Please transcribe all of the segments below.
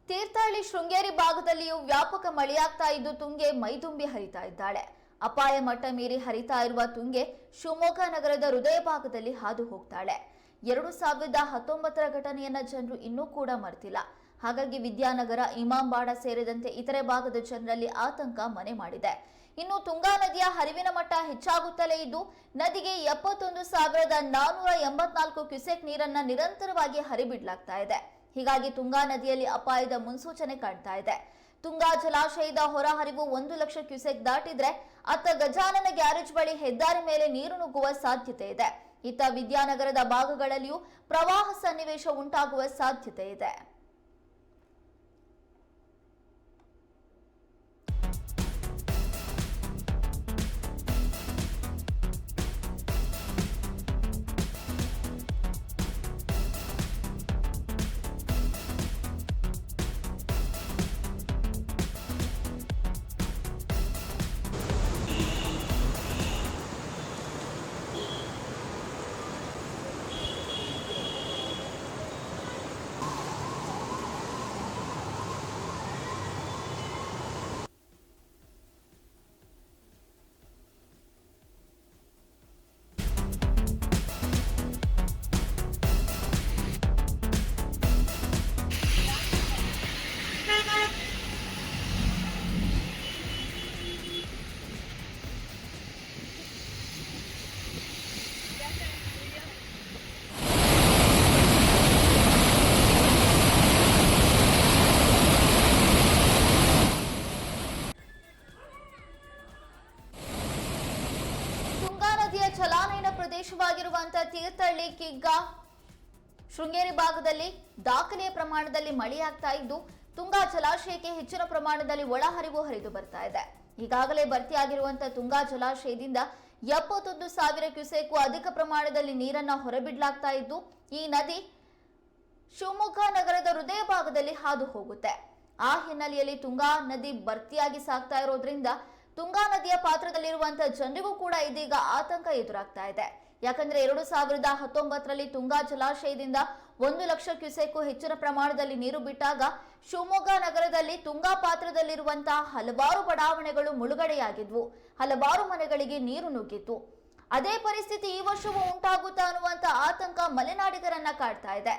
ತೀರ್ಥಹಳ್ಳಿ ಶೃಂಗೇರಿ ಭಾಗದಲ್ಲಿಯೂ ವ್ಯಾಪಕ ಮಳೆಯಾಗ್ತಾ ಇದ್ದು ತುಂಗೆ ಮೈದುಂಬಿ ಹರಿತಾ ಇದ್ದಾಳೆ. ಅಪಾಯ ಮಟ್ಟ ಮೀರಿ ಹರಿತಾ ಇರುವ ತುಂಗೆ ಶಿವಮೊಗ್ಗ ನಗರದ ಹೃದಯ ಭಾಗದಲ್ಲಿ ಹಾದು ಹೋಗ್ತಾಳೆ. 2019ರ ಘಟನೆಯನ್ನ ಜನರು ಇನ್ನೂ ಕೂಡ ಮರೆತಿಲ್ಲ. ಹಾಗಾಗಿ ವಿದ್ಯಾನಗರ, ಇಮಾಂಬಾಡ ಸೇರಿದಂತೆ ಇತರೆ ಭಾಗದ ಜನರಲ್ಲಿ ಆತಂಕ ಮನೆ ಮಾಡಿದೆ. ಇನ್ನು ತುಂಗಾ ನದಿಯ ಹರಿವಿನ ಮಟ್ಟ ಹೆಚ್ಚಾಗುತ್ತಲೇ ಇದ್ದು ನದಿಗೆ 71,484 ಕ್ಯೂಸೆಕ್ ನೀರನ್ನ ನಿರಂತರವಾಗಿ ಹರಿಬಿಡಲಾಗ್ತಾ ಇದೆ. ಹೀಗಾಗಿ ತುಂಗಾ ನದಿಯಲ್ಲಿ ಅಪಾಯದ ಮುನ್ಸೂಚನೆ ಕಾಣ್ತಾ ಇದೆ. ತುಂಗಾ ಜಲಾಶಯದ ಹೊರಹರಿವು 1 ಲಕ್ಷ ಕ್ಯೂಸೆಕ್ ದಾಟಿದ್ರೆ ಅತ್ತ ಗಜಾನನ ಗ್ಯಾರೇಜ್ ಬಳಿ ಹೆದ್ದಾರಿ ಮೇಲೆ ನೀರು ನುಗ್ಗುವ ಸಾಧ್ಯತೆ ಇದೆ. ಇತ್ತ ವಿದ್ಯಾನಗರದ ಭಾಗಗಳಲ್ಲಿಯೂ ಪ್ರವಾಹ ಸನ್ನಿವೇಶ ಉಂಟಾಗುವ ಸಾಧ್ಯತೆ ಇದೆ. ಜಲಾನಯನ ಪ್ರದೇಶವಾಗಿರುವಂತಹ ತೀರ್ಥಹಳ್ಳಿ, ಕಿಗ್ಗಾ, ಶೃಂಗೇರಿ ಭಾಗದಲ್ಲಿ ದಾಖಲೆಯ ಪ್ರಮಾಣದಲ್ಲಿ ಮಳೆಯಾಗ್ತಾ ಇದ್ದು ತುಂಗಾ ಜಲಾಶಯಕ್ಕೆ ಹೆಚ್ಚಿನ ಪ್ರಮಾಣದಲ್ಲಿ ಒಳಹರಿವು ಹರಿದು ಬರ್ತಾ ಇದೆ. ಈಗಾಗಲೇ ಭರ್ತಿಯಾಗಿರುವಂತಹ ತುಂಗಾ ಜಲಾಶಯದಿಂದ 71,000 ಕ್ಯೂಸೆಕ್ ಅಧಿಕ ಪ್ರಮಾಣದಲ್ಲಿ ನೀರನ್ನ ಹೊರಬಿಡಲಾಗ್ತಾ ಇದ್ದು ಈ ನದಿ ಶಿವಮೊಗ್ಗ ನಗರದ ಹೃದಯ ಭಾಗದಲ್ಲಿ ಹಾದು ಹೋಗುತ್ತೆ. ಆ ಹಿನ್ನೆಲೆಯಲ್ಲಿ ತುಂಗಾ ನದಿ ಭರ್ತಿಯಾಗಿ ಸಾಗ್ತಾ ಇರೋದ್ರಿಂದ ತುಂಗಾ ನದಿಯ ಪಾತ್ರದಲ್ಲಿರುವಂತಹ ಜನರಿಗೂ ಕೂಡ ಇದೀಗ ಆತಂಕ ಎದುರಾಗ್ತಾ ಇದೆ. ಯಾಕಂದ್ರೆ 2019ರಲ್ಲಿ ತುಂಗಾ ಜಲಾಶಯದಿಂದ 1 ಲಕ್ಷ ಕ್ಯೂಸೆಕ್ ಹೆಚ್ಚಿನ ಪ್ರಮಾಣದಲ್ಲಿ ನೀರು ಬಿಟ್ಟಾಗ ಶಿವಮೊಗ್ಗ ನಗರದಲ್ಲಿ ತುಂಗಾ ಪಾತ್ರದಲ್ಲಿರುವಂತಹ ಹಲವಾರು ಬಡಾವಣೆಗಳು ಮುಳುಗಡೆಯಾಗಿದ್ವು, ಹಲವಾರು ಮನೆಗಳಿಗೆ ನೀರು ನುಗ್ಗಿತ್ತು. ಅದೇ ಪರಿಸ್ಥಿತಿ ಈ ವರ್ಷವೂ ಉಂಟಾಗುತ್ತಾ ಅನ್ನುವಂತ ಆತಂಕ ಮಲೆನಾಡಿಗರನ್ನ ಕಾಡ್ತಾ ಇದೆ.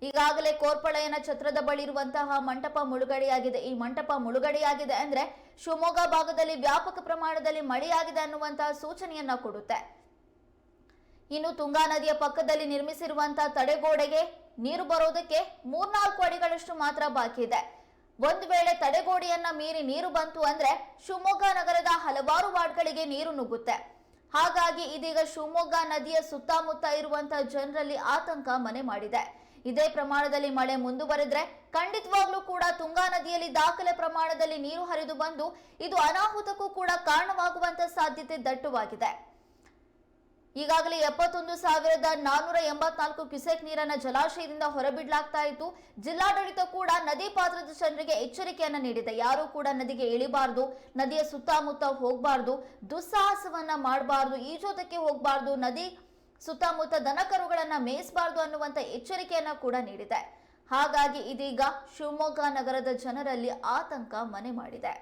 ಈಗಾಗಲೇ ಕೋರ್ಪಳಯನ ಛತ್ರದ ಬಳಿ ಇರುವಂತಹ ಮಂಟಪ ಮುಳುಗಡೆಯಾಗಿದೆ. ಈ ಮಂಟಪ ಮುಳುಗಡೆಯಾಗಿದೆ ಅಂದ್ರೆ ಶಿವಮೊಗ್ಗ ಭಾಗದಲ್ಲಿ ವ್ಯಾಪಕ ಪ್ರಮಾಣದಲ್ಲಿ ಮಳೆಯಾಗಿದೆ ಅನ್ನುವಂತಹ ಸೂಚನೆಯನ್ನ ಕೊಡುತ್ತೆ. ಇನ್ನು ತುಂಗಾ ನದಿಯ ಪಕ್ಕದಲ್ಲಿ ನಿರ್ಮಿಸಿರುವಂತಹ ತಡೆಗೋಡೆಗೆ ನೀರು ಬರೋದಕ್ಕೆ 3-4 ಅಡಿಗಳಷ್ಟು ಮಾತ್ರ ಬಾಕಿ ಇದೆ. ಒಂದು ವೇಳೆ ತಡೆಗೋಡೆಯನ್ನ ಮೀರಿ ನೀರು ಬಂತು ಅಂದ್ರೆ ಶಿವಮೊಗ್ಗ ನಗರದ ಹಲವಾರು ವಾರ್ಡ್ಗಳಿಗೆ ನೀರು ನುಗ್ಗುತ್ತೆ. ಹಾಗಾಗಿ ಇದೀಗ ಶಿವಮೊಗ್ಗ ನದಿಯ ಸುತ್ತಮುತ್ತ ಇರುವಂತಹ ಜನರಲ್ಲಿ ಆತಂಕ ಮನೆ ಮಾಡಿದೆ. ಇದೇ ಪ್ರಮಾಣದಲ್ಲಿ ಮಳೆ ಮುಂದುವರೆದ್ರೆ ಖಂಡಿತವಾಗ್ಲೂ ಕೂಡ ತುಂಗಾ ನದಿಯಲ್ಲಿ ದಾಖಲೆ ಪ್ರಮಾಣದಲ್ಲಿ ನೀರು ಹರಿದು ಬಂದು ಇದು ಅನಾಹುತಕ್ಕೂ ಕೂಡ ಕಾರಣವಾಗುವಂತ ಸಾಧ್ಯತೆ ದಟ್ಟವಾಗಿದೆ. ಈಗಾಗಲೇ 71,484 ಕ್ಯೂಸೆಕ್ ನೀರನ್ನ ಜಲಾಶಯದಿಂದ ಹೊರಬಿಡಲಾಗ್ತಾ ಇತ್ತು. ಜಿಲ್ಲಾಡಳಿತ ಕೂಡ ನದಿ ಪಾತ್ರದ ಜನರಿಗೆ ಎಚ್ಚರಿಕೆಯನ್ನ ನೀಡಿದೆ. ಯಾರು ಕೂಡ ನದಿಗೆ ಇಳಿಬಾರ್ದು, ನದಿಯ ಸುತ್ತಮುತ್ತ ಹೋಗಬಾರ್ದು, ದುಸ್ಸಾಹಸವನ್ನ ಮಾಡಬಾರ್ದು, ಈಜೋದಕ್ಕೆ ಹೋಗಬಾರ್ದು, ನದಿ ಸುತ್ತಮುತ್ತ ದನಕರುಗಳನ್ನ ಮೇಯಿಸಬಾರ್ದು ಅನ್ನುವಂತ ಎಚ್ಚರಿಕೆಯನ್ನ ಕೂಡ ನೀಡಿದೆ. ಹಾಗಾಗಿ ಇದೀಗ ಶಿವಮೊಗ್ಗ ನಗರದ ಜನರಲ್ಲಿ ಆತಂಕ ಮನೆ ಮಾಡಿದೆ.